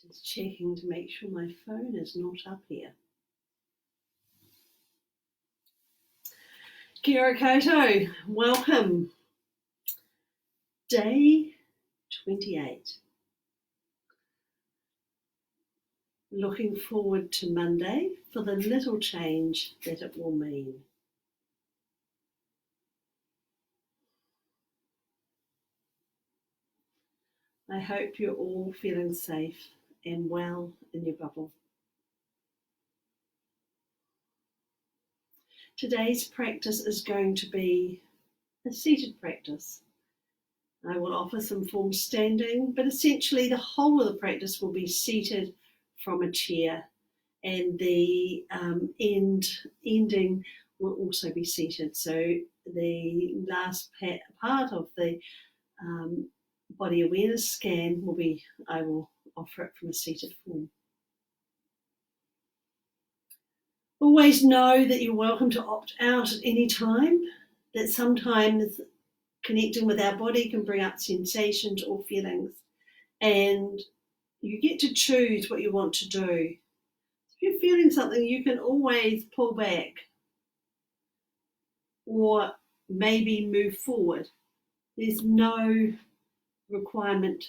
Just checking to make sure my phone is not up here. Kia ora koutou, welcome. Day 28. Looking forward to Monday for the little change that it will mean. I hope you're all feeling safe and well in your bubble. Today's practice is going to be a seated practice. I will offer some form standing, but essentially the whole of the practice will be seated from a chair, and the ending will also be seated. So the last part of the body awareness scan will be, I will offer it from a seated form. Always know that you're welcome to opt out at any time, that sometimes connecting with our body can bring up sensations or feelings, and you get to choose what you want to do. If you're feeling something, you can always pull back or maybe move forward. There's no requirement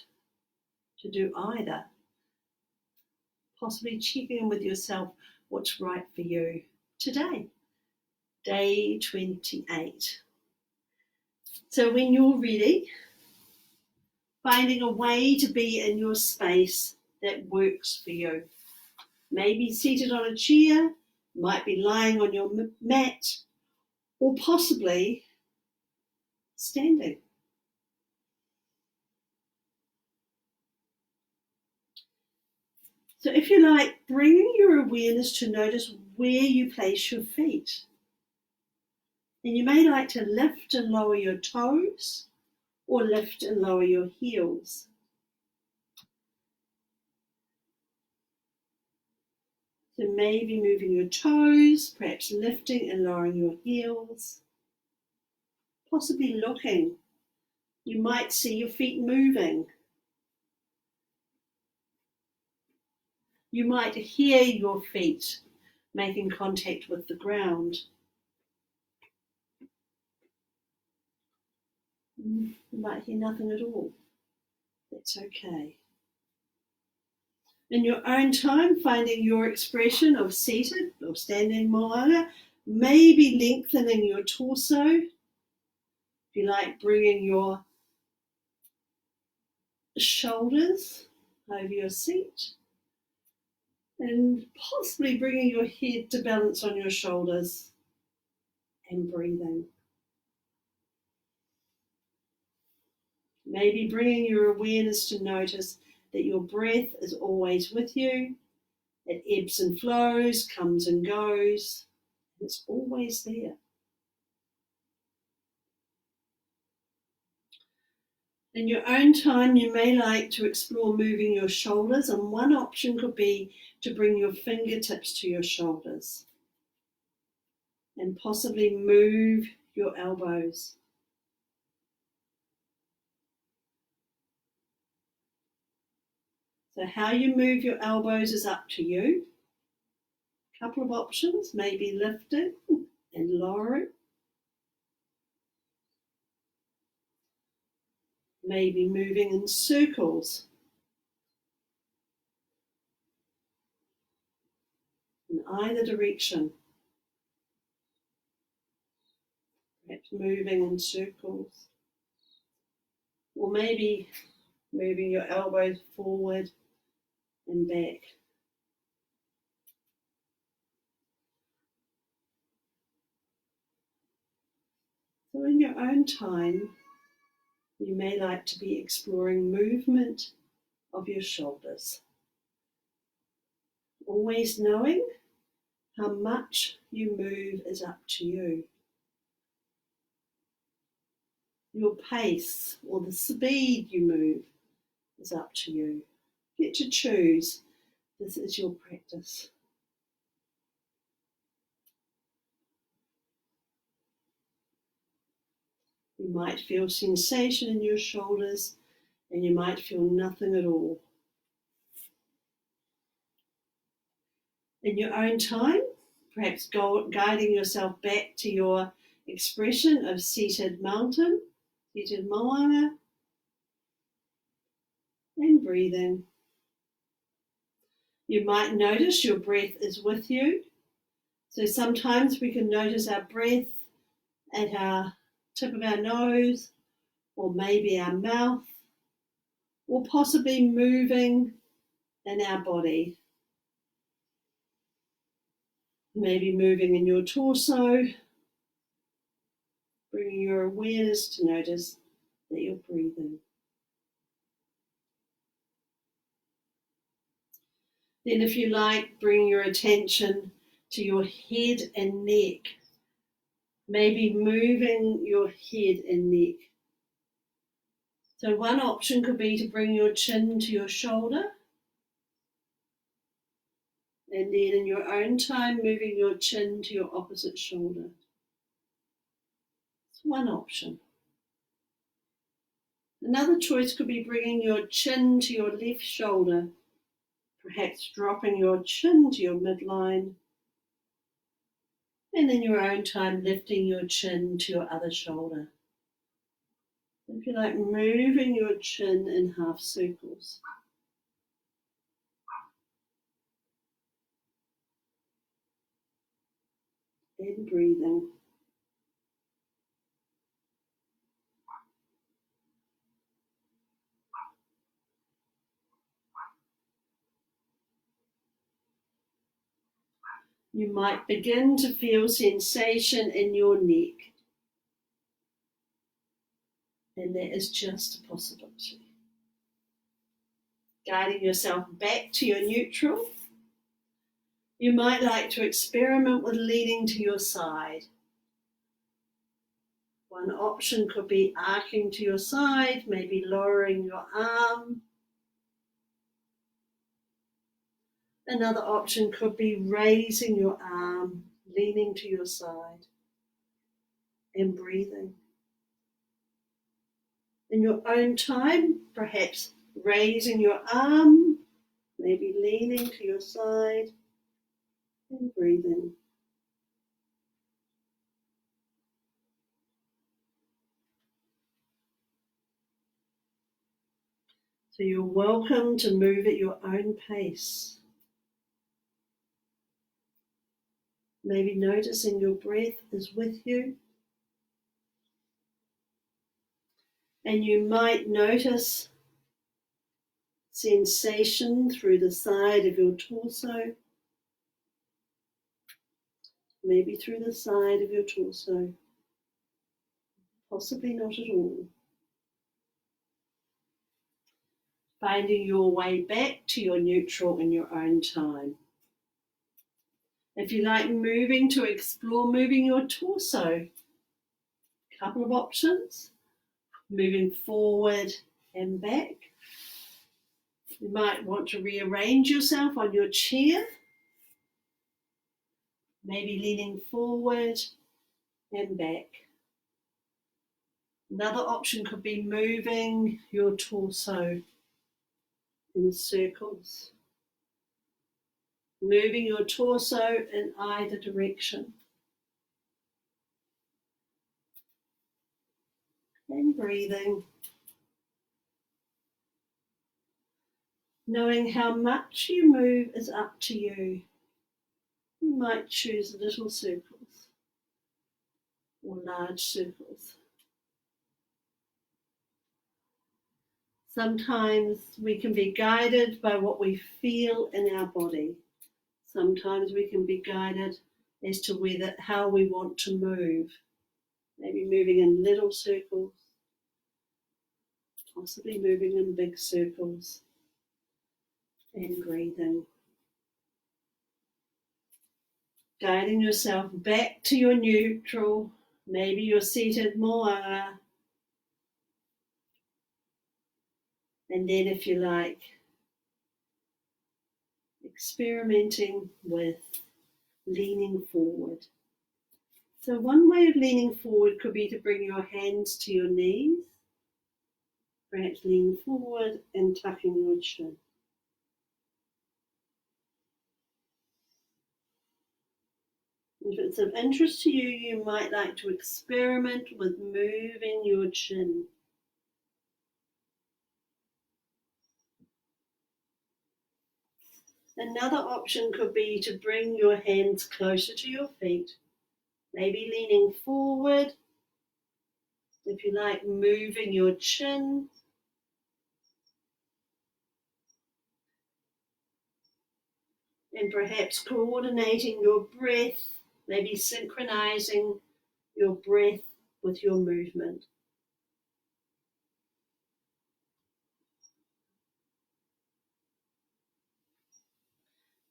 to do either. Possibly checking in with yourself what's right for you today, day 28. So when you're ready, finding a way to be in your space that works for you. Maybe seated on a chair, might be lying on your mat, or possibly standing. So if you like, bringing your awareness to notice where you place your feet. And you may like to lift and lower your toes, or lift and lower your heels. So maybe moving your toes, perhaps lifting and lowering your heels. Possibly looking. You might see your feet moving. You might hear your feet making contact with the ground. You might hear nothing at all. That's okay. In your own time, finding your expression of seated or standing moana, maybe lengthening your torso. If you like, bringing your shoulders over your seat, and possibly bringing your head to balance on your shoulders and breathing. Maybe bringing your awareness to notice that your breath is always with you. It ebbs and flows, comes and goes. It's always there. In your own time, you may like to explore moving your shoulders, and one option could be to bring your fingertips to your shoulders and possibly move your elbows. So how you move your elbows is up to you. A couple of options, maybe lifting and lowering. Maybe moving in circles. In either direction. Perhaps moving in circles. Or maybe moving your elbows forward and back. So in your own time, you may like to be exploring movement of your shoulders. Always knowing how much you move is up to you. Your pace or the speed you move is up to you. You get to choose. This is your practice. You might feel sensation in your shoulders, and you might feel nothing at all. In your own time, perhaps guiding yourself back to your expression of seated mountain, seated moana, and breathing. You might notice your breath is with you. So sometimes we can notice our breath at our tip of our nose, or maybe our mouth, or possibly moving in our body. Maybe moving in your torso, bringing your awareness to notice that you're breathing. Then if you like, bring your attention to your head and neck. Maybe moving your head and neck. So one option could be to bring your chin to your shoulder. And then in your own time, moving your chin to your opposite shoulder. It's one option. Another choice could be bringing your chin to your left shoulder, perhaps dropping your chin to your midline, and in your own time lifting your chin to your other shoulder. If you like, moving your chin in half circles. And breathing. You might begin to feel sensation in your neck. And that is just a possibility. Guiding yourself back to your neutral. You might like to experiment with leaning to your side. One option could be arcing to your side, maybe lowering your arm. Another option could be raising your arm, leaning to your side, and breathing. In your own time, perhaps raising your arm, maybe leaning to your side, and breathing. So you're welcome to move at your own pace. Maybe noticing your breath is with you. And you might notice sensation through the side of your torso. Maybe through the side of your torso. Possibly not at all. Finding your way back to your neutral in your own time. If you like to explore moving your torso, a couple of options. Moving forward and back. You might want to rearrange yourself on your chair. Maybe leaning forward and back. Another option could be moving your torso in circles. Moving your torso in either direction. And breathing. Knowing how much you move is up to you. You might choose little circles or large circles. Sometimes we can be guided by what we feel in our body. Sometimes we can be guided as to how we want to move. Maybe moving in little circles, possibly moving in big circles, and breathing. Guiding yourself back to your neutral. Maybe you're seated moana. And then if you like, experimenting with leaning forward. So one way of leaning forward could be to bring your hands to your knees, perhaps lean forward and tucking your chin. If it's of interest to you, you might like to experiment with moving your chin. Another option could be to bring your hands closer to your feet, maybe leaning forward. If you like, moving your chin. And perhaps coordinating your breath, maybe synchronizing your breath with your movement.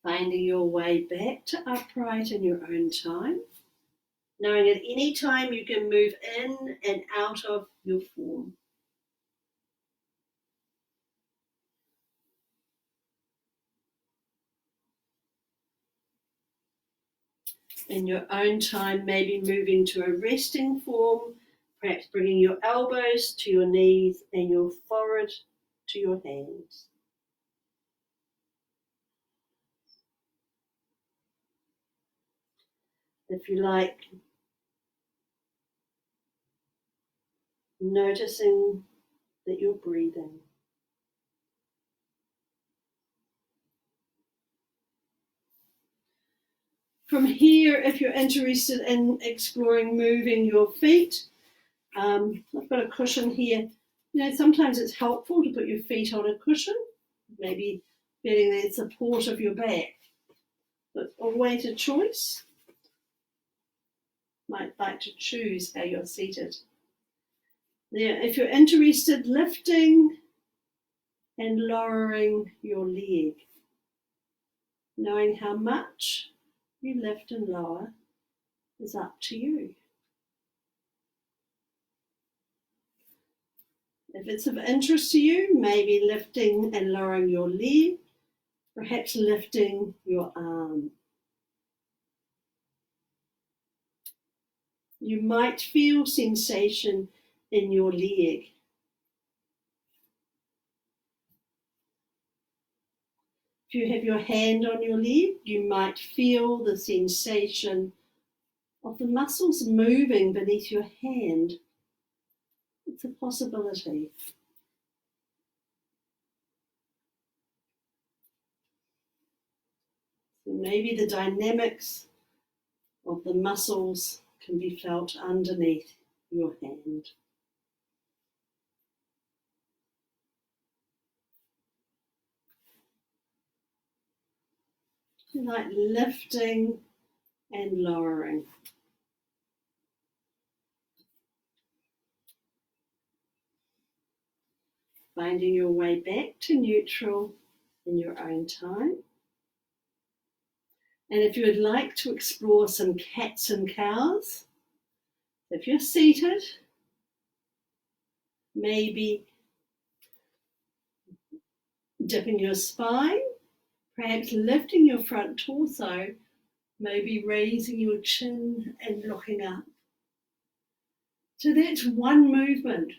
Finding your way back to upright in your own time, knowing at any time you can move in and out of your form. In your own time, maybe moving to a resting form, perhaps bringing your elbows to your knees and your forehead to your hands. If you like, noticing that you're breathing. From here, if you're interested in exploring moving your feet, I've got a cushion here. Sometimes it's helpful to put your feet on a cushion, maybe getting the support of your back. But always a choice. Might like to choose how you're seated. Now, if you're interested, lifting and lowering your leg, knowing how much you lift and lower is up to you. If it's of interest to you, maybe lifting and lowering your leg, perhaps lifting your arm. You might feel sensation in your leg. If you have your hand on your leg, you might feel the sensation of the muscles moving beneath your hand. It's a possibility. So maybe the dynamics of the muscles can be felt underneath your hand. Like lifting and lowering. Finding your way back to neutral in your own time. And if you would like to explore some cats and cows, if you're seated, maybe dipping your spine, perhaps lifting your front torso, maybe raising your chin and looking up. So that's one movement.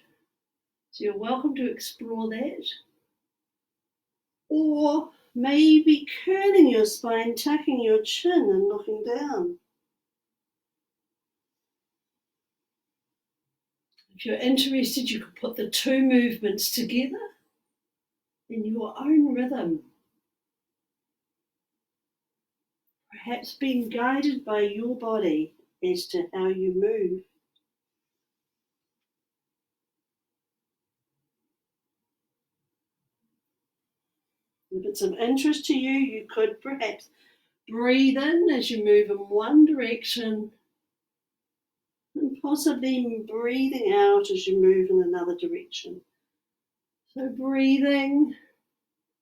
So you're welcome to explore that. Or maybe curling your spine, tucking your chin and looking down. If you're interested, you could put the two movements together in your own rhythm. Perhaps being guided by your body as to how you move. If it's of interest to you, you could perhaps breathe in as you move in one direction and possibly breathing out as you move in another direction. So breathing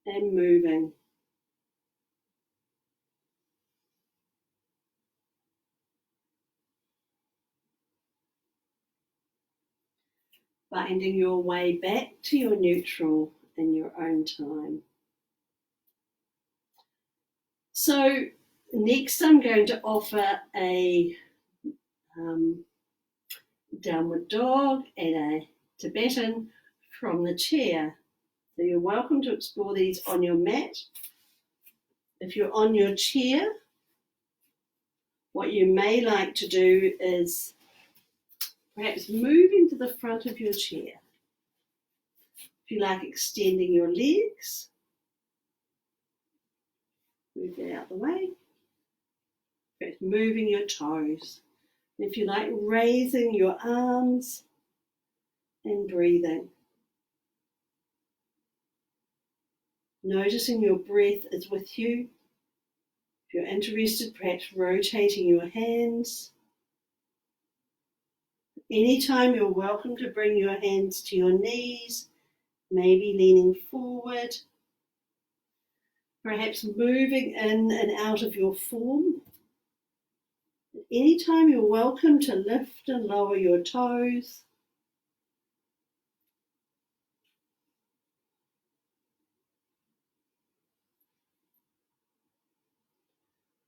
and moving. Finding your way back to your neutral in your own time. So next I'm going to offer a downward dog and a Tibetan from the chair. So you're welcome to explore these on your mat. If you're on your chair, What you may like to do is perhaps moving to the front of your chair. If you like extending your legs, move that out the way. Perhaps moving your toes. If you like, raising your arms and breathing. Noticing your breath is with you. If you're interested, perhaps rotating your hands. Anytime you're welcome to bring your hands to your knees, maybe leaning forward, perhaps moving in and out of your form. Anytime you're welcome to lift and lower your toes.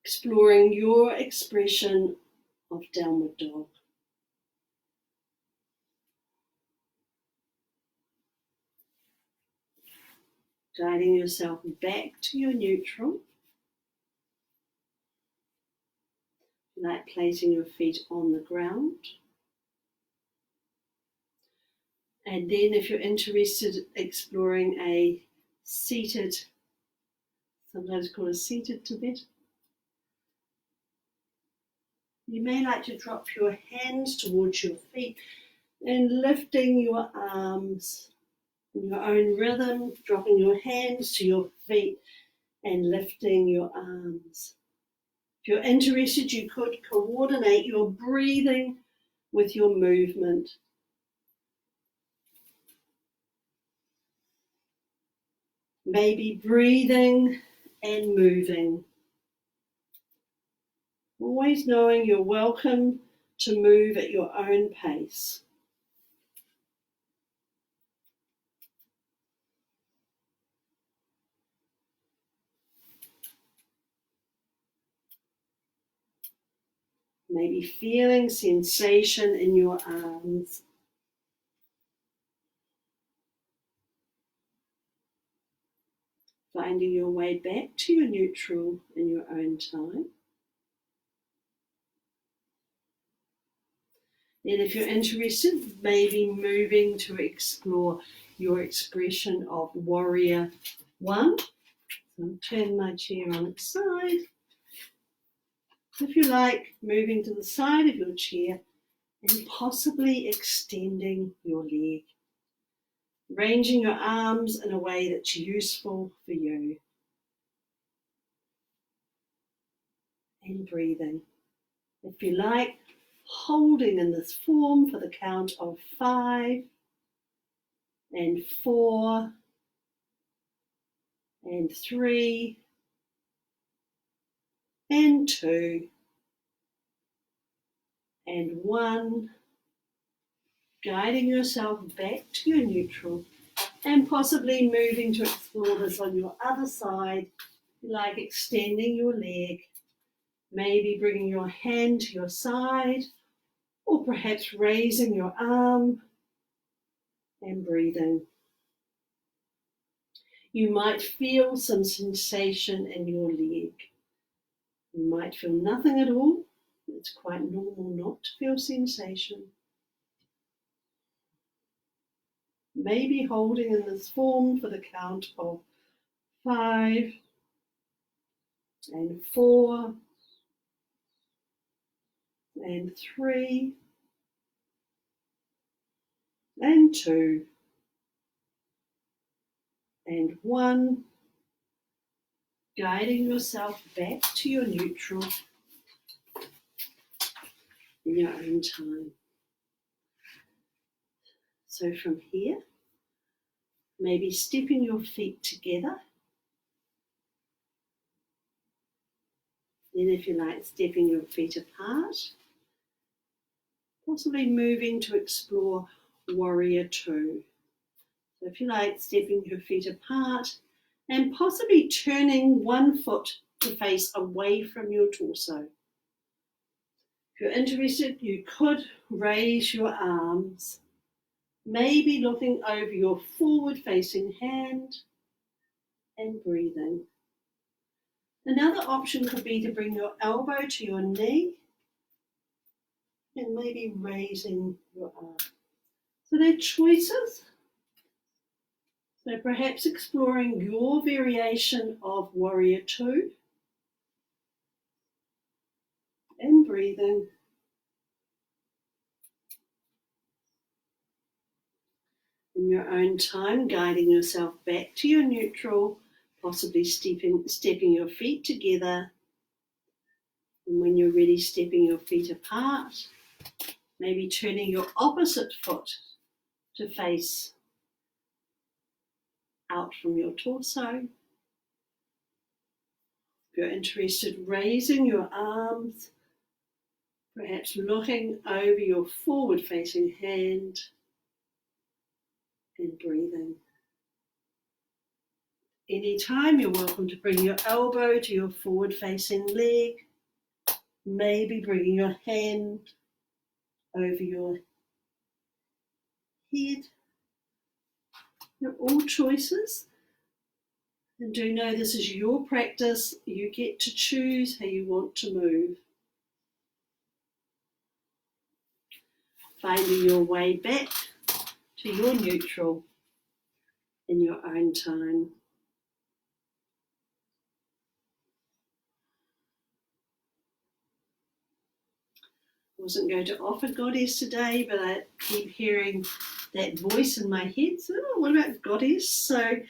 Exploring your expression of downward dog. Guiding yourself back to your neutral. Like placing your feet on the ground. And then if you're interested, exploring a seated, sometimes called a seated Tibet. You may like to drop your hands towards your feet and lifting your arms in your own rhythm, dropping your hands to your feet and lifting your arms. If you're interested, you could coordinate your breathing with your movement. Maybe breathing and moving. Always knowing you're welcome to move at your own pace. Maybe feeling sensation in your arms. Finding your way back to your neutral in your own time. Then if you're interested, maybe moving to explore your expression of warrior one. So I'll turn my chair on its side. If you like, moving to the side of your chair and possibly extending your leg. Ranging your arms in a way that's useful for you. And breathing. If you like, holding in this form for the count of 5 and 4 and 3 and 2 and 1, guiding yourself back to your neutral and possibly moving to explore this on your other side, like extending your leg, maybe bringing your hand to your side or perhaps raising your arm and breathing. You might feel some sensation in your leg. You might feel nothing at all. It's quite normal not to feel sensation. Maybe holding in this form for the count of 5 and 4 and 3 and 2 and 1, guiding yourself back to your neutral in your own time. So from here, maybe stepping your feet together. Then if you like, stepping your feet apart. Possibly moving to explore warrior 2. So if you like, stepping your feet apart and possibly turning one foot to face away from your torso. If you're interested, you could raise your arms, maybe looking over your forward-facing hand and breathing. Another option could be to bring your elbow to your knee and maybe raising your arm. So they're choices. So perhaps exploring your variation of Warrior Two and breathing. In your own time, guiding yourself back to your neutral, possibly stepping your feet together. And when you're ready, stepping your feet apart, maybe turning your opposite foot to face out from your torso. If you're interested, raising your arms, perhaps looking over your forward-facing hand and breathing. Anytime, you're welcome to bring your elbow to your forward-facing leg, maybe bringing your hand over your head. They're all choices. And do know this is your practice. You get to choose how you want to move. Finding your way back to your neutral in your own time. I wasn't going to offer Goddess today, but I keep hearing that voice in my head. So, what about Goddess? So, if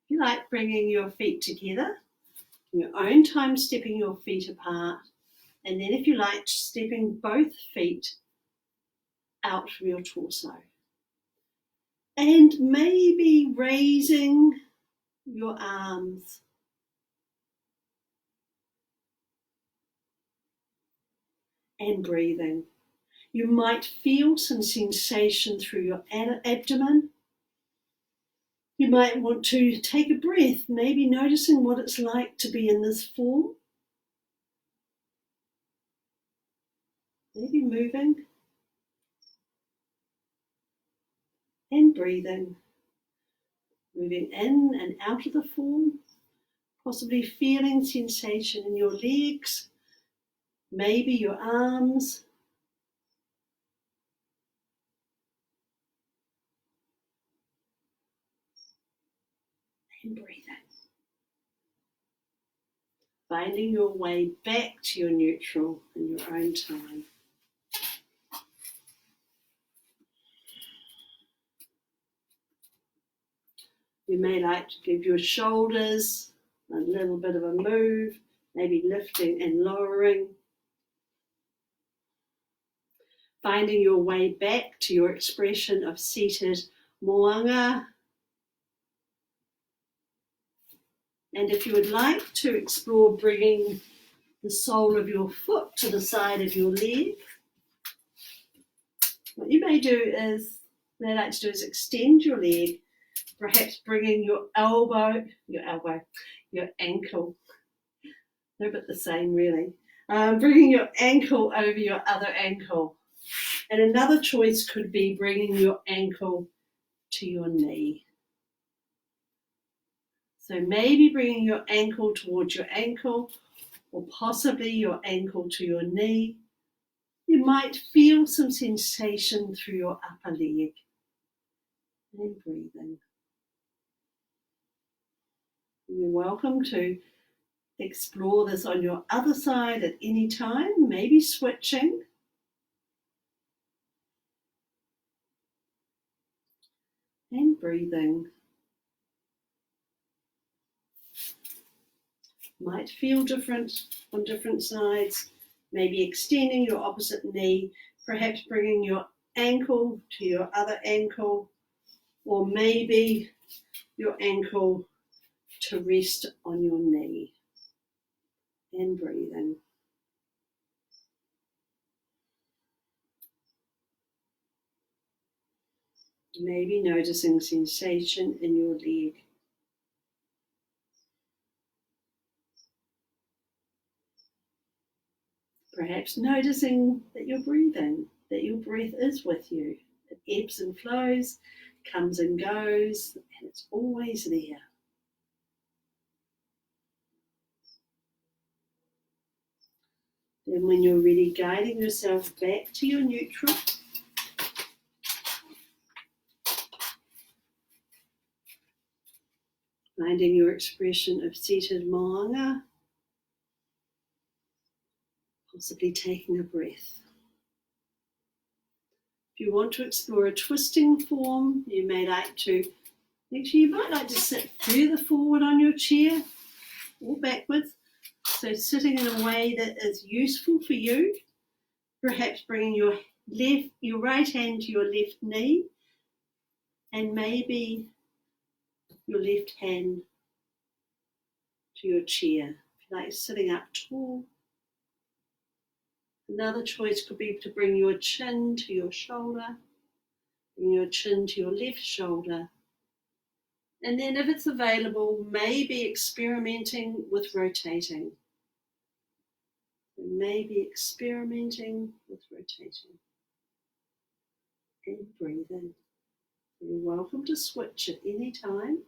you like bringing your feet together, in your own time, stepping your feet apart, and then if you like, stepping both feet out from your torso. And maybe raising your arms. And breathing. You might feel some sensation through your abdomen. You might want to take a breath, maybe noticing what it's like to be in this form. Maybe moving and breathing. Moving in and out of the form, possibly feeling sensation in your legs, maybe your arms. And breathing. Finding your way back to your neutral in your own time. You may like to give your shoulders a little bit of a move, maybe lifting and lowering. Finding your way back to your expression of seated moanga. And if you would like to explore bringing the sole of your foot to the side of your leg, what you may do is, what I like to do is extend your leg, perhaps bringing your ankle, they're a bit the same really, bringing your ankle over your other ankle. And another choice could be bringing your ankle to your knee. So maybe bringing your ankle towards your ankle, or possibly your ankle to your knee. You might feel some sensation through your upper leg. And breathing. You're welcome to explore this on your other side at any time, maybe switching. And breathing. Might feel different on different sides. Maybe extending your opposite knee, perhaps bringing your ankle to your other ankle, or maybe your ankle to rest on your knee. And breathing. Maybe noticing sensation in your leg. Perhaps noticing that you're breathing, that your breath is with you. It ebbs and flows, comes and goes, and it's always there. Then when you're ready, guiding yourself back to your neutral. Finding your expression of seated moanga. Possibly taking a breath. If you want to explore a twisting form, you may like to, actually you might like to sit further forward on your chair or backwards. So sitting in a way that is useful for you, perhaps bringing your right hand to your left knee and maybe your left hand to your chair. If you like sitting up tall. Another choice could be to bring your chin to your shoulder, bring your chin to your left shoulder. And then if it's available, maybe experimenting with rotating. Maybe experimenting with rotating. And breathing. You're welcome to switch at any time.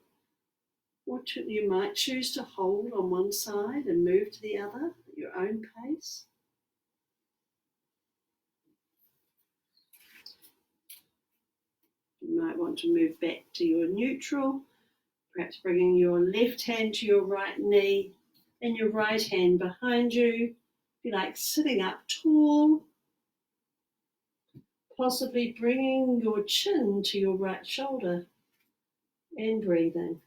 Or you might choose to hold on one side and move to the other at your own pace. You might want to move back to your neutral, perhaps bringing your left hand to your right knee and your right hand behind you. If you like, sitting up tall, possibly bringing your chin to your right shoulder and breathing.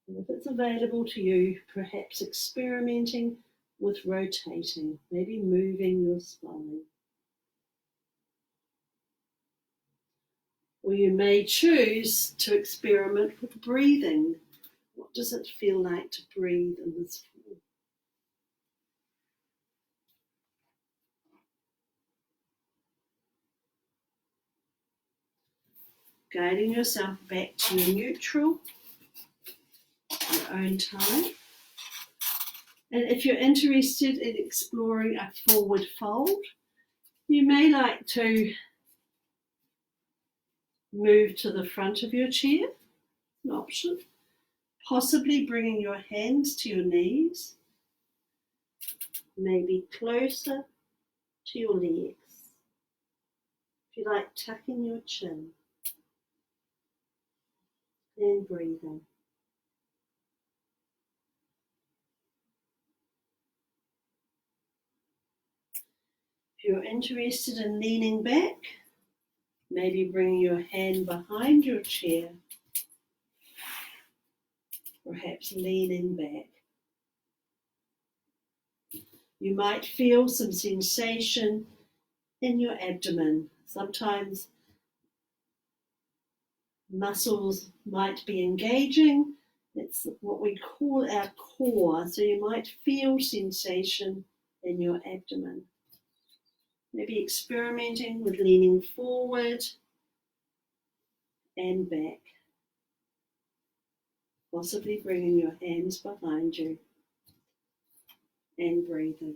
And if it's available to you, perhaps experimenting with rotating, maybe moving your spine. Or you may choose to experiment with breathing. What does it feel like to breathe in this form? Guiding yourself back to your neutral, your own time. And if you're interested in exploring a forward fold, you may like to move to the front of your chair, an option. Possibly bringing your hands to your knees, maybe closer to your legs. If you like, tucking your chin and breathing. If you're interested in leaning back, maybe bringing your hand behind your chair, perhaps leaning back. You might feel some sensation in your abdomen. Sometimes muscles might be engaging. It's what we call our core. So you might feel sensation in your abdomen. Maybe experimenting with leaning forward and back. Possibly bringing your hands behind you and breathing.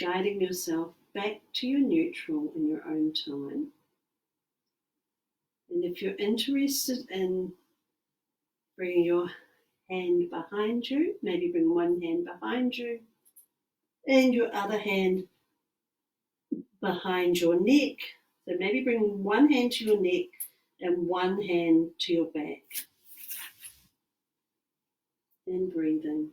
Guiding yourself back to your neutral in your own time. And if you're interested in bringing your hand behind you, maybe bring one hand behind you and your other hand behind your neck. So maybe bring one hand to your neck and one hand to your back. And breathing.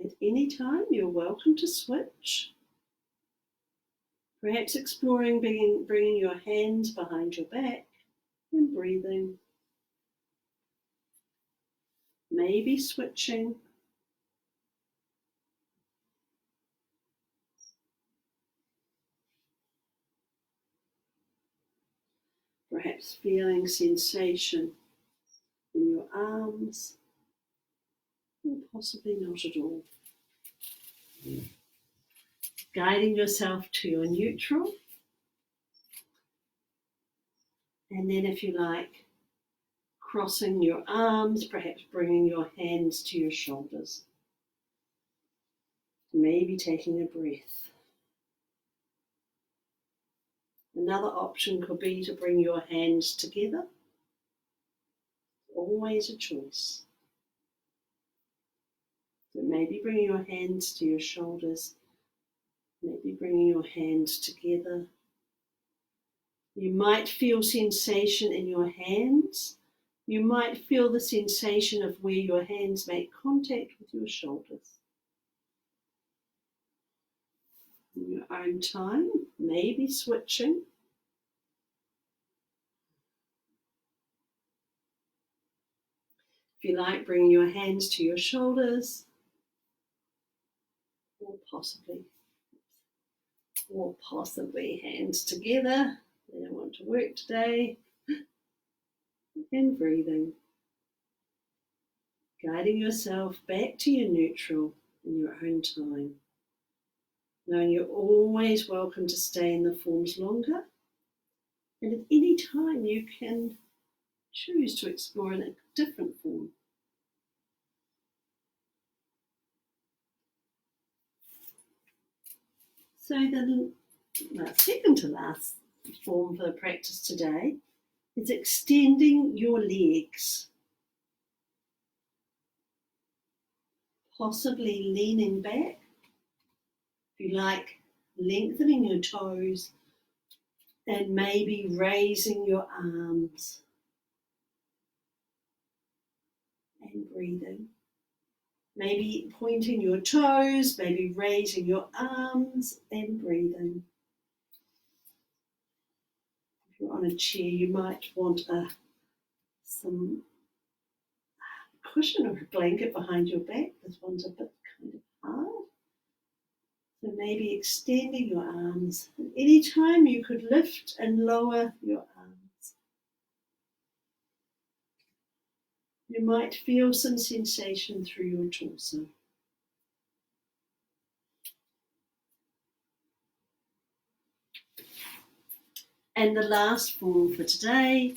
At any time, you're welcome to switch. Perhaps exploring bringing your hands behind your back and breathing. Maybe switching. Perhaps feeling sensation in your arms, or possibly not at all. Guiding yourself to your neutral. And then if you like, crossing your arms, perhaps bringing your hands to your shoulders. Maybe taking a breath. Another option could be to bring your hands together. Always a choice. So maybe bringing your hands to your shoulders, maybe bringing your hands together. You might feel sensation in your hands. You might feel the sensation of where your hands make contact with your shoulders. In your own time, maybe switching. If you like, bringing your hands to your shoulders, or possibly hands together. They don't want to work today. And breathing. Guiding yourself back to your neutral in your own time. Knowing you're always welcome to stay in the forms longer. And at any time you can choose to explore in a different form. So the second to last form for the practice today is extending your legs. Possibly leaning back. If you like, lengthening your toes and maybe raising your arms and breathing. Maybe pointing your toes, maybe raising your arms and breathing. If you're on a chair, you might want some cushion or a blanket behind your back. This one's a bit kind of hard. So maybe extending your arms. And anytime you could lift and lower your arms. You might feel some sensation through your torso. And the last form for today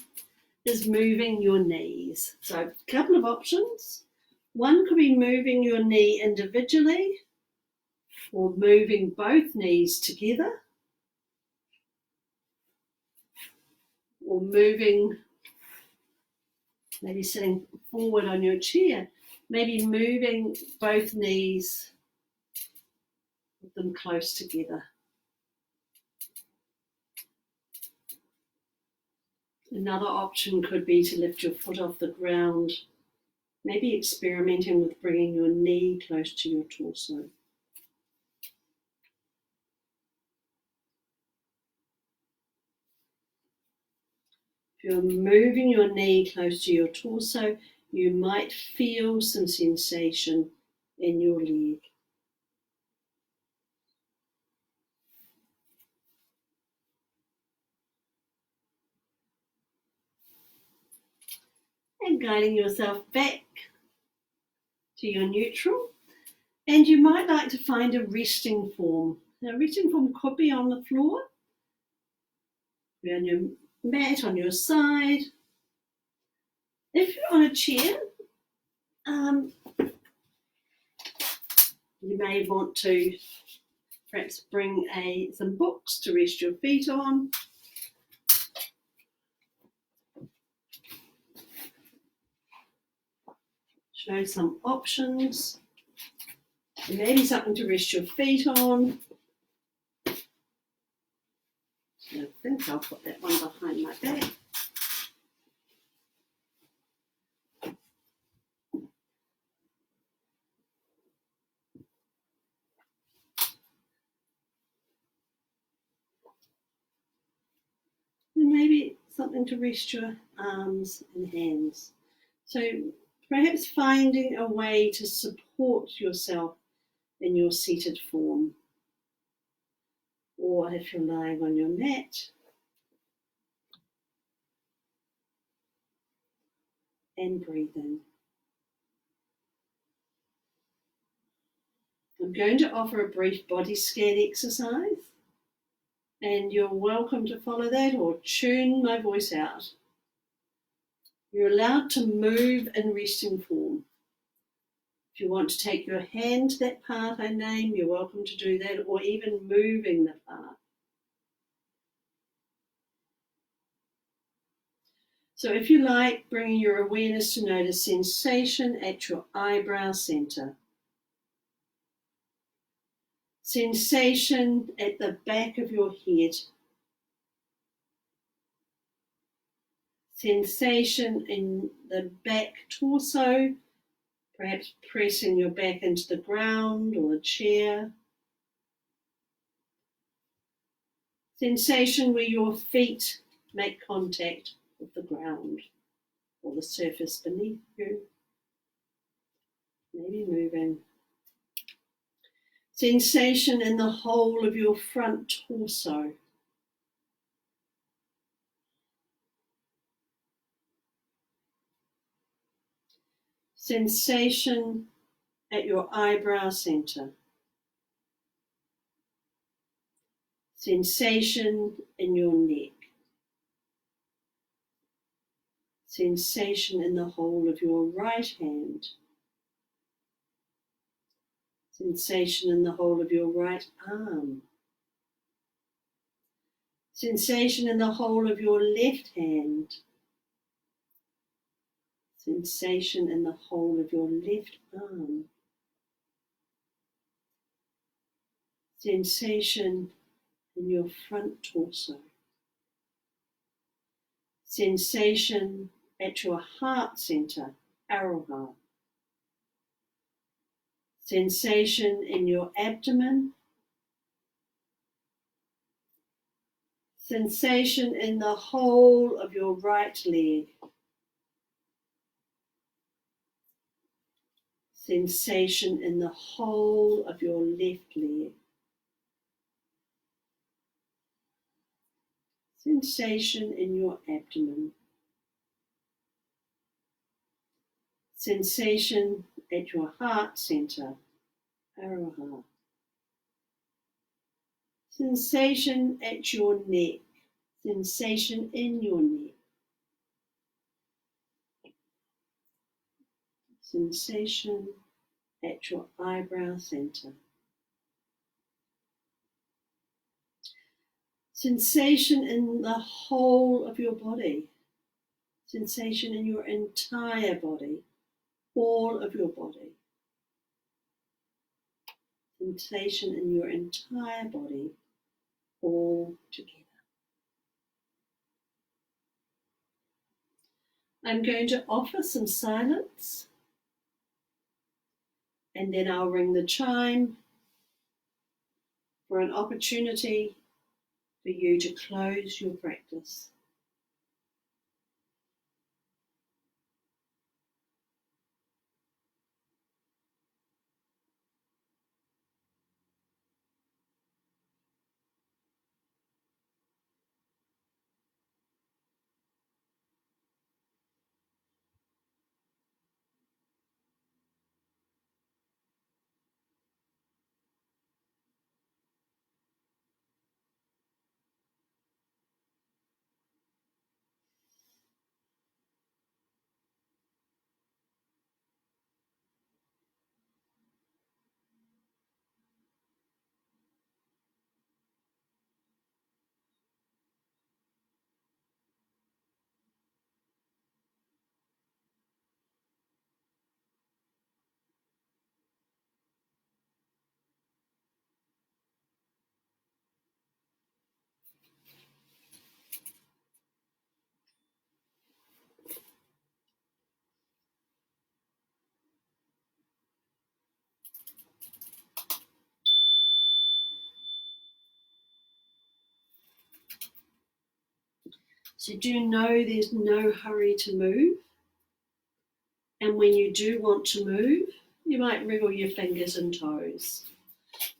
is moving your knees. So a couple of options. One could be moving your knee individually or moving both knees together, or moving, maybe sitting forward on your chair, maybe moving both knees with them close together. Another option could be to lift your foot off the ground, maybe experimenting with bringing your knee close to your torso. If you're moving your knee close to your torso, you might feel some sensation in your leg. And guiding yourself back to your neutral. And you might like to find a resting form. Now, a resting form could be on the floor, be on your mat, on your side. If you're on a chair, you may want to perhaps bring some books to rest your feet on. Show some options. Maybe something to rest your feet on. I think I'll put that one behind my back. And maybe something to rest your arms and hands. So perhaps finding a way to support yourself in your seated form. Or if you're lying on your mat, and breathing. I'm going to offer a brief body scan exercise, and you're welcome to follow that or tune my voice out. You're allowed to move in resting form. If you want to take your hand to that part I name, you're welcome to do that, or even moving the part. So if you like, bringing your awareness to notice sensation at your eyebrow center. Sensation at the back of your head. Sensation in the back torso, perhaps pressing your back into the ground or the chair. Sensation where your feet make contact with the ground or the surface beneath you. Maybe moving. Sensation in the whole of your front torso. Sensation at your eyebrow center. Sensation in your neck. Sensation in the whole of your right hand. Sensation in the whole of your right arm. Sensation in the whole of your left hand. Sensation in the whole of your left arm. Sensation in your front torso. Sensation at your heart center, Aroha. Sensation in your abdomen. Sensation in the whole of your right leg. Sensation in the whole of your left leg. Sensation in your abdomen. Sensation at your heart center, Aroha. Sensation at your neck. Sensation in your neck. Sensation at your eyebrow center. Sensation in the whole of your body. Sensation in your entire body, all of your body. Sensation in your entire body, all together. I'm going to offer some silence, and then I'll ring the chime for an opportunity for you to close your practice. So do know there's no hurry to move. And when you do want to move, you might wriggle your fingers and toes.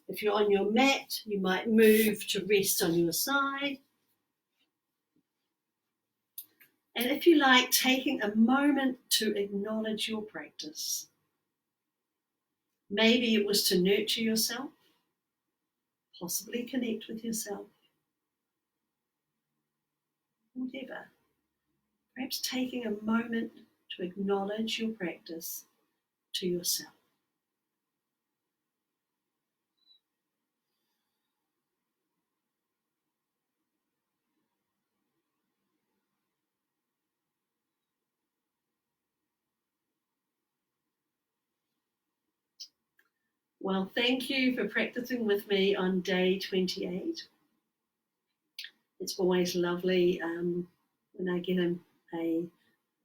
If you're on your mat, you might move to rest on your side. And if you like, taking a moment to acknowledge your practice. Maybe it was to nurture yourself, possibly connect with yourself. Whatever. Perhaps taking a moment to acknowledge your practice to yourself. Well, thank you for practicing with me on day 28. It's always lovely when I get an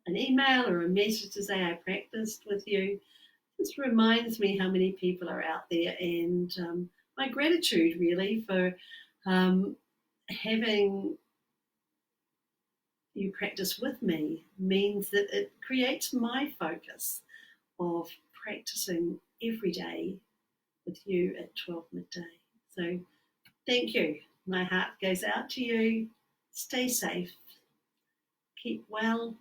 email or a message to say I practiced with you. This reminds me how many people are out there, and my gratitude really for um, having you practice with me means that it creates my focus of practicing every day with you at 12 midday. So thank you. My heart goes out to you. Stay safe. Keep well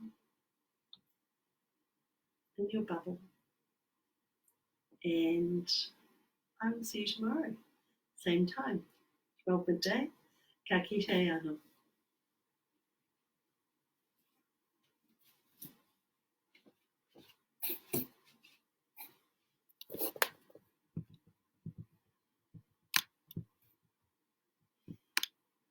in your bubble. And I will see you tomorrow. Same time, 12 midday. Ka kite anō.